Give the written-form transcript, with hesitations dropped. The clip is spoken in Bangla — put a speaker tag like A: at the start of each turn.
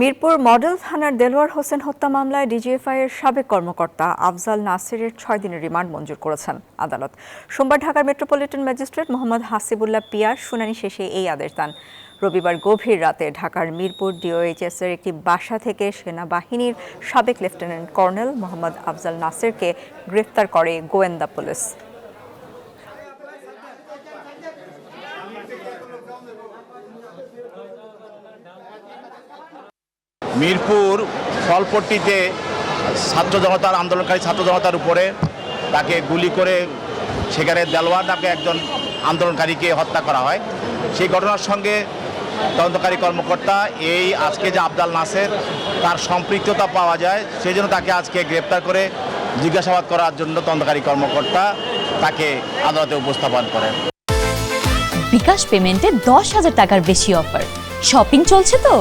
A: মিরপুর মডেল থানার দেলোয়ার হোসেন হত্যা মামলায় ডিজিএফআই-এর সাবেক কর্মকর্তা আফজাল নাসেরের 6 দিনের রিমান্ড মঞ্জুর করেছেন আদালত। সোমবার ঢাকার metropolitan magistrate Mohammad Hasibullah peer শুনানি শেষে এই আদেশ দেন। রবিবার গভীর রাতে ঢাকার মিরপুর ডিওএইচএসের একটি বাসা থেকে সেনাবাহিনীর সাবেক লেফটেন্যান্ট কর্নেল মোহাম্মদ আফজাল নাসেরকে গ্রেফতার করে গোয়েন্দা পুলিশ।
B: মিরপুর ফলপট্টিতে আন্দোলনকারী ছাত্র জনতার উপরে তাকে গুলি করে সেখানে দেলোয়ার নামে একজন আন্দোলনকারীকে হত্যা করা হয়। সেই ঘটনার সঙ্গে তদন্তকারী কর্মকর্তা আজকে যে আফজাল নাসের তার সম্পৃক্ততা পাওয়া যায়, সেই জন্য তাকে আজকে গ্রেপ্তার করে জিজ্ঞাসাবাদ করার জন্য তদন্তকারী কর্মকর্তা তাকে আদালতে উপস্থাপন করেন।
C: বিকাশ পেমেন্টে 10,000 টাকার বেশি অফার। শপিং চলছে তো